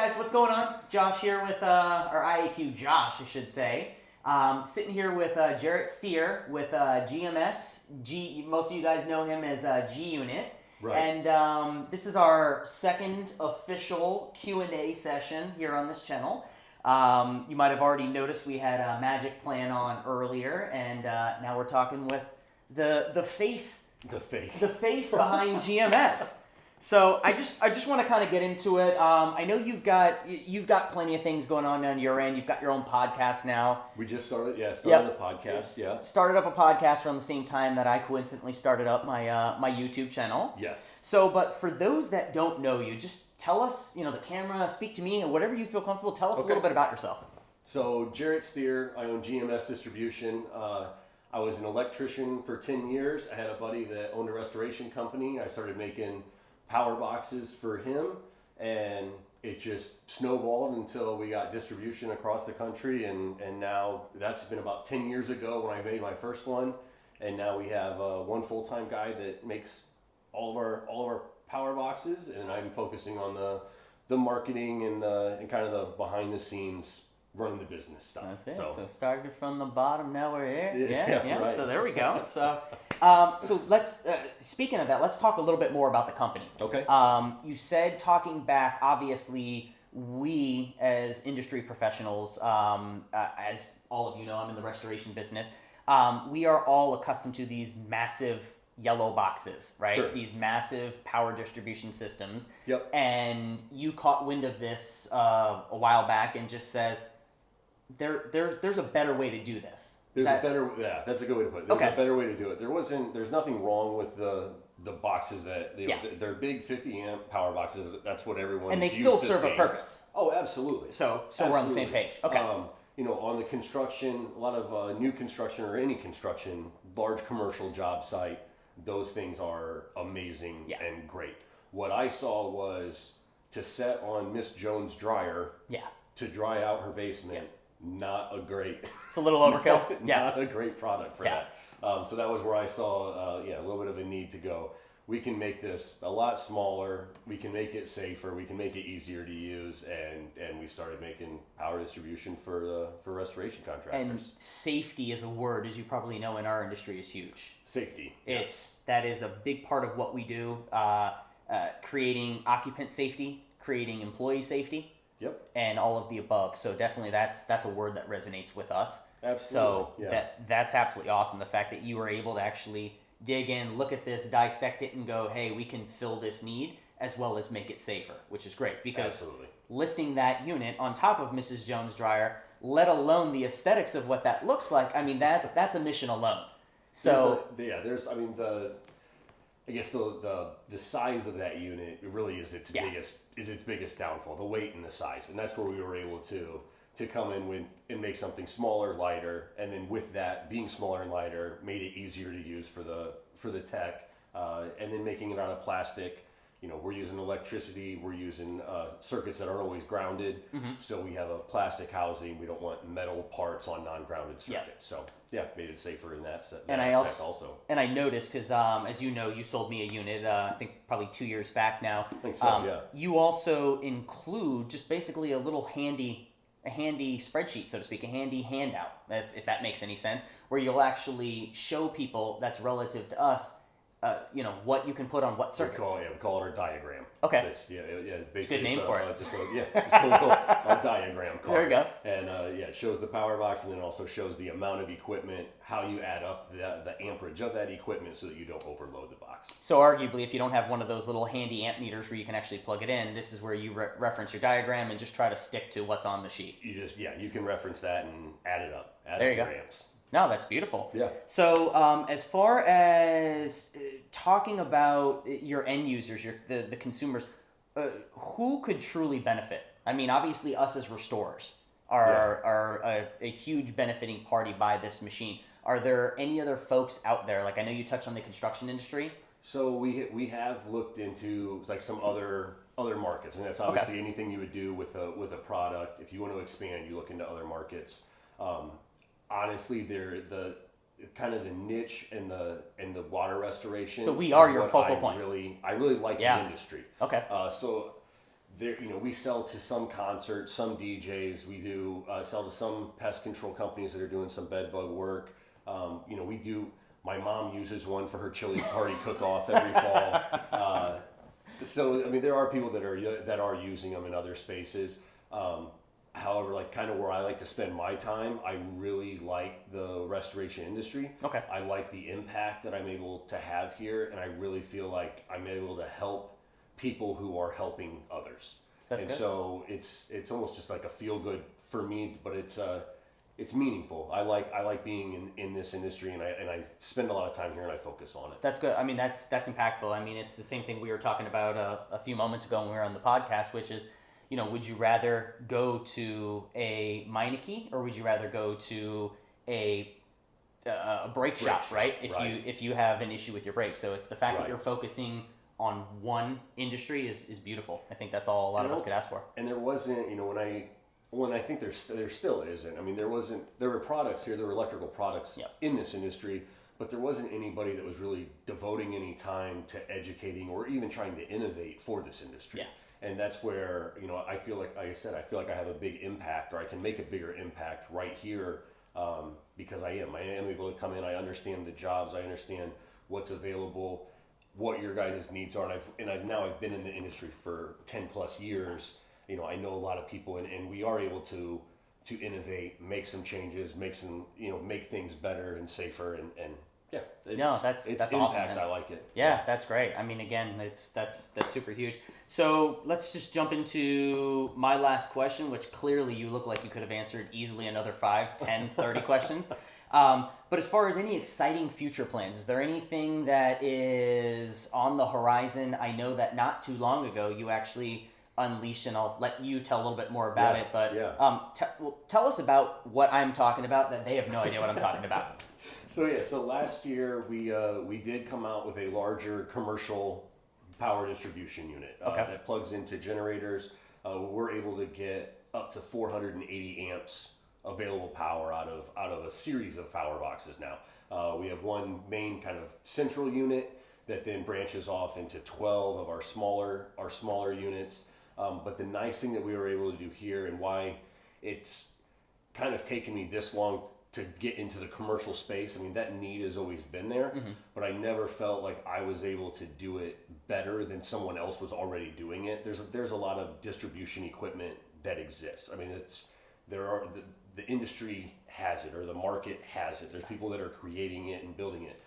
guys, what's going on? Josh here with, or IAQ Josh, I should say. Sitting here with Gerrett Stier with GMS. Most of you guys know him as G Unit. Right. And this is our second official Q&A session here on this channel. You might have already noticed we had a Magic Plan on earlier, and now we're talking with the face behind GMS. So I just want to kind of get into it. I know you've got plenty of things going on your end. You've got your own podcast now. We just started a podcast. Yeah, started up a podcast around the same time that I coincidentally started up my YouTube channel. Yes. So, but for those that don't know you, just tell us, the camera, speak to me, and whatever you feel comfortable. Tell us a little bit about yourself. So, Gerrett Stier, I own GMS Distribution. I was an electrician for 10 years. I had a buddy that owned a restoration company. I started making power boxes for him, and it just snowballed until we got distribution across the country, and now that's been about 10 years ago when I made my first one, and now we have one full-time guy that makes all of our power boxes, and I'm focusing on the marketing and kind of the behind the scenes running the business stuff. That's it. So started from the bottom, now we're here. Yeah. Right. So there we go. So, so let's speaking of that, let's talk a little bit more about the company. Okay. You said, talking back, obviously we as industry professionals, as all of you know, I'm in the restoration business. We are all accustomed to these massive yellow boxes, right? Sure. These massive power distribution systems. Yep. And you caught wind of this a while back and just says, there's a better way to do this. That's a good way to put it. There's a better way to do it. There's nothing wrong with the boxes that they're big 50 amp power boxes. That's what everyone and they still serve a purpose. Oh, absolutely. So we're on the same page. Okay. On the construction, a lot of new construction or any construction, large commercial job site, those things are amazing and great. What I saw was to set on Miss Jones' dryer to dry out her basement. Not a great. It's a little overkill. Not a great product for that. So that was where I saw, a little bit of a need to go. We can make this a lot smaller. We can make it safer. We can make it easier to use, and we started making power distribution for restoration contractors. And safety is a word, as you probably know, in our industry is huge. Safety. That is a big part of what we do. Creating occupant safety, creating employee safety. Yep. And all of the above. So definitely that's a word that resonates with us. Absolutely. So that's absolutely awesome. The fact that you were able to actually dig in, look at this, dissect it, and go, hey, we can fill this need as well as make it safer, which is great. Because lifting that unit on top of Mrs. Jones' dryer, let alone the aesthetics of what that looks like, I mean, that's a mission alone. So I guess the size of that unit really is its biggest downfall, the weight and the size, and that's where we were able to come in and make something smaller, lighter, and then with that being smaller and lighter, made it easier to use for the tech, and then making it out of plastic. We're using electricity, we're using circuits that aren't always grounded, so we have a plastic housing. We don't want metal parts on non-grounded circuits. So made it safer in that aspect also. And I noticed, because as you know, you sold me a unit, I think probably 2 years back now. I think so, You also include just basically a little handy spreadsheet, so to speak, a handy handout, if that makes any sense, where you'll actually show people that's relative to us, what you can put on what circuits. We call it our diagram. Okay. Basically it's a good name for it. Just a little diagram card. There you go. And it shows the power box, and then also shows the amount of equipment, how you add up the amperage of that equipment so that you don't overload the box. So arguably, if you don't have one of those little handy amp meters where you can actually plug it in, this is where you reference your diagram and just try to stick to what's on the sheet. You can reference that and add it up. There you go. Amps. No, that's beautiful. Yeah. So as far as talking about your end users, the consumers, who could truly benefit? I mean, obviously us as restorers are a huge benefiting party by this machine. Are there any other folks out there? Like, I know you touched on the construction industry. So we have looked into like some other markets. I mean, that's obviously anything you would do with a product. If you want to expand, you look into other markets. Honestly, they're the kind of the niche and the water restoration. So we are your focal point. I really like the industry. Okay. So there, we sell to some concerts, some DJs. We do sell to some pest control companies that are doing some bed bug work. We do. My mom uses one for her chili party cook-off every fall. So I mean, there are people that are using them in other spaces. However, like kind of where I like to spend my time, I really like the restoration industry. Okay. I like the impact that I'm able to have here, and I really feel like I'm able to help people who are helping others. That's and good. so it's almost just like a feel good for me, but it's meaningful. I like being in this industry, and I spend a lot of time here, and I focus on it. That's good. I mean, that's impactful. I mean, it's the same thing we were talking about a few moments ago when we were on the podcast, which is, would you rather go to a Meineke or would you rather go to a brake shop, right? If you have an issue with your brakes. So it's the fact that you're focusing on one industry is beautiful. I think that's all a lot of us could ask for. And there wasn't, when I think there still isn't. I mean, there were products here, there were electrical products in this industry, but there wasn't anybody that was really devoting any time to educating or even trying to innovate for this industry. Yeah. And that's where, I feel like I said, I feel like I have a big impact, or I can make a bigger impact right here, because I am able to come in. I understand the jobs, I understand what's available, what your guys' needs are, and I've been in the industry for 10 plus years. I know a lot of people, and we are able to innovate, make some changes, make things better and safer, and yeah. That's impact. awesome, man. I like it. Yeah, that's great. I mean, again, that's super huge. So let's just jump into my last question, which clearly you look like you could have answered easily another 5, 10, 30 questions. But as far as any exciting future plans, is there anything that is on the horizon? I know that not too long ago you actually unleashed, and I'll let you tell a little bit more about it, but tell us about what I'm talking about, that they have no idea what I'm talking about. So last year we did come out with a larger commercial power distribution unit that plugs into generators. We're able to get up to 480 amps available power out of a series of power boxes now. We have one main kind of central unit that then branches off into 12 of our smaller units. But the nice thing that we were able to do here, and why it's kind of taken me this long to get into the commercial space, I mean, that need has always been there, but I never felt like I was able to do it better than someone else was already doing it. There's a lot of distribution equipment that exists. I mean, the industry has it, or the market has it. There's people that are creating it and building it.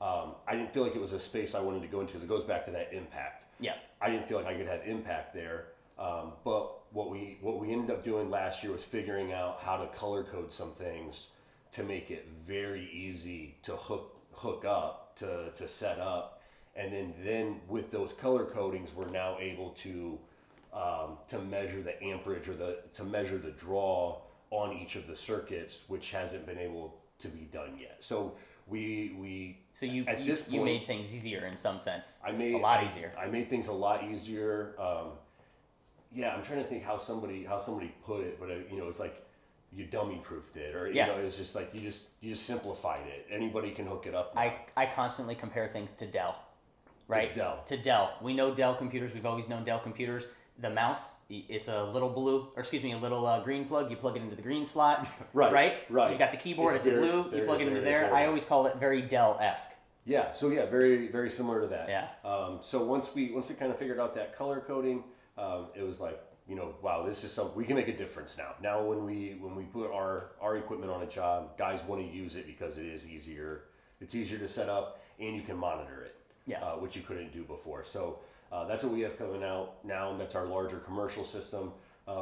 I didn't feel like it was a space I wanted to go into, because it goes back to that impact. Yeah. I didn't feel like I could have impact there. But what we ended up doing last year was figuring out how to color code some things to make it very easy to hook up, to set up, and then with those color codings, we're now able to measure the amperage, or to measure the draw on each of the circuits, which hasn't been able to be done yet. So you made things easier in some sense. I made things a lot easier. I'm trying to think how somebody put it, but it's like you dummy proofed it, or it's just like you just simplified it. Anybody can hook it up now. I constantly compare things to Dell, right? To Dell. We know Dell computers. We've always known Dell computers. The mouse, it's a little green plug. You plug it into the green slot. Right. You've got the keyboard. It's blue. You plug it into there. I always call it very Dell-esque. Yeah. So very, very similar to that. Yeah. So once we kind of figured out that color coding, it was like, wow, this is something we can make a difference now. Now when we put our equipment on a job, guys want to use it because it is easier. It's easier to set up, and you can monitor it. Yeah. Which you couldn't do before. So that's what we have coming out now, and that's our larger commercial system.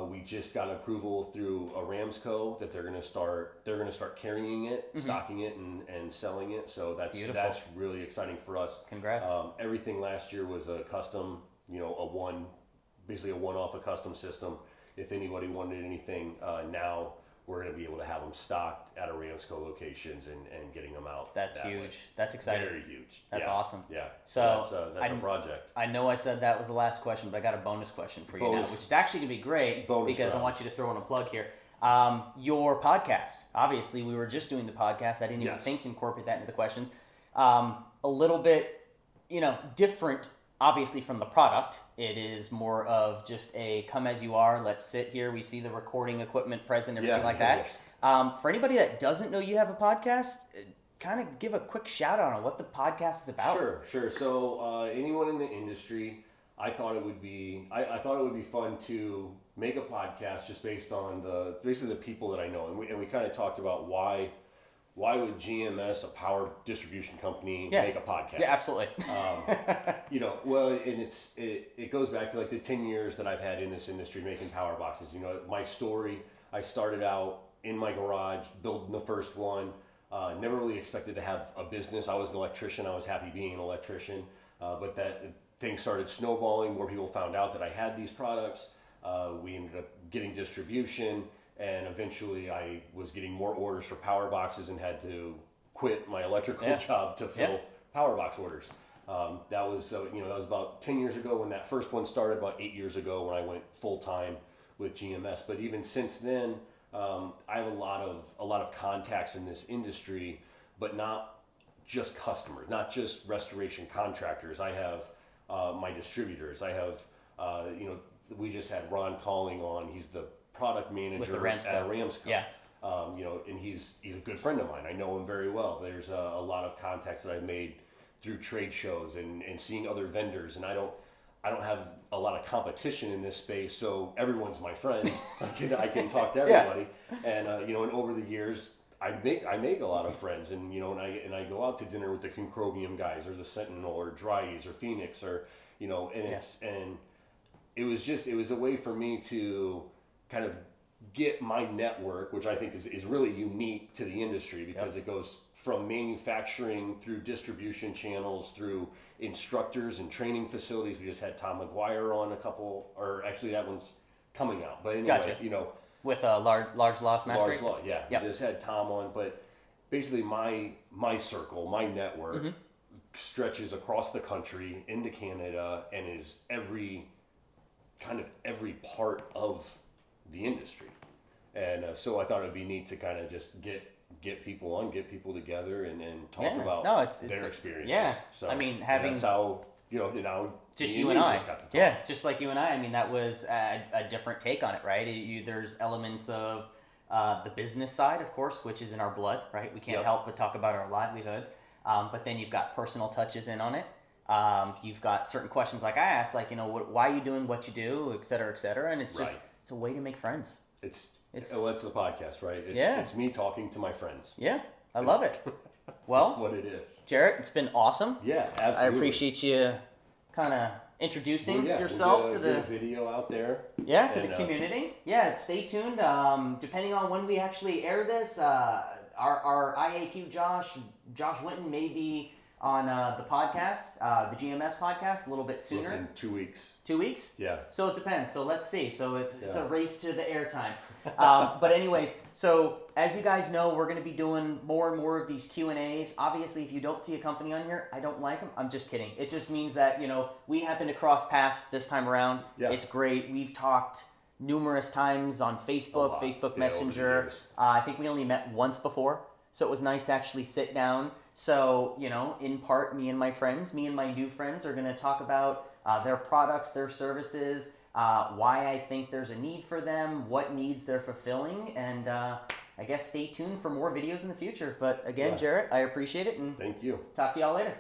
We just got approval through a Ramsco that they're going to start carrying it, stocking it, and selling it. So that's really exciting for us. Congrats. Everything last year was a custom, basically a one-off, a custom system. If anybody wanted anything, now we're going to be able to have them stocked at our Ramsco locations and getting them out. That's huge. Way. That's exciting. Very huge. That's awesome. Yeah. So that's a project. I know I said that was the last question, but I got a bonus question for you now, which is actually going to be great because I want you to throw in a plug here. Your podcast. Obviously, we were just doing the podcast. I didn't even think to incorporate that into the questions. A little bit, different obviously from the product. It is more of just a come as you are, let's sit here, we see the recording equipment present, everything like that. For anybody that doesn't know you have a podcast, kind of give a quick shout out on what the podcast is about. Sure. So anyone in the industry, I thought it would be fun to make a podcast just based on basically the people that I know, and we kind of talked about why would GMS, a power distribution company, make a podcast? Yeah, absolutely. Well, and it goes back to like the 10 years that I've had in this industry making power boxes. My story, I started out in my garage building the first one. Never really expected to have a business. I was an electrician. I was happy being an electrician, but that things started snowballing. More people found out that I had these products. We ended up getting distribution. And eventually I was getting more orders for power boxes and had to quit my electrical job to fill power box orders. That was about 10 years ago when that first one started, about 8 years ago when I went full time with GMS. But even since then, I have a lot of contacts in this industry, but not just customers, not just restoration contractors. I have my distributors. I have, we just had Ron calling on, he's the product manager at Ramsco. Yeah. And he's a good friend of mine. I know him very well. There's a lot of contacts that I've made through trade shows and seeing other vendors, and I don't have a lot of competition in this space, so everyone's my friend. I can talk to everybody. And and over the years I make a lot of friends, and and I go out to dinner with the Concrobium guys or the Sentinel or Dry's or Phoenix or it was a way for me to kind of get my network, which I think is really unique to the industry because it goes from manufacturing through distribution channels, through instructors and training facilities. We just had Tom McGuire on actually that one's coming out. But anyway, gotcha. With a large loss mastery? Large law, yeah. Yep. We just had Tom on, but basically my circle, my network stretches across the country into Canada and is every part of the industry. And so I thought it'd be neat to kind of just get people on, get people together and talk about their experiences. Yeah. So I mean, that's how, now just you and I. Just like you and I. I mean, that was a different take on it, right? There's elements of the business side, of course, which is in our blood, right? We can't help but talk about our livelihoods. But then you've got personal touches in on it. You've got certain questions like I asked, like, why are you doing what you do, et cetera, and it's just, it's a way to make friends. It's the podcast, right? It's me talking to my friends. Yeah, I love it. Well, that's what it is. Jarrett, it's been awesome. Yeah, absolutely. I appreciate you kind of introducing yourself to the video out there. Yeah, to the community. Yeah, stay tuned. Depending on when we actually air this, our IAQ Josh Winton may be on the podcast, the GMS podcast, a little bit sooner. In 2 weeks. 2 weeks? Yeah. So it depends. So let's see. So it's a race to the airtime. But anyways, so as you guys know, we're going to be doing more and more of these Q&As. Obviously, if you don't see a company on here, I don't like them. I'm just kidding. It just means that, we happen to cross paths this time around. Yeah. It's great. We've talked numerous times on Facebook, Facebook Messenger. I think we only met once before. So it was nice to actually sit down. So, in part, me and my new friends are going to talk about their products, their services, why I think there's a need for them, what needs they're fulfilling, and I guess stay tuned for more videos in the future. But again, Jarrett, I appreciate it. And thank you. Talk to y'all later.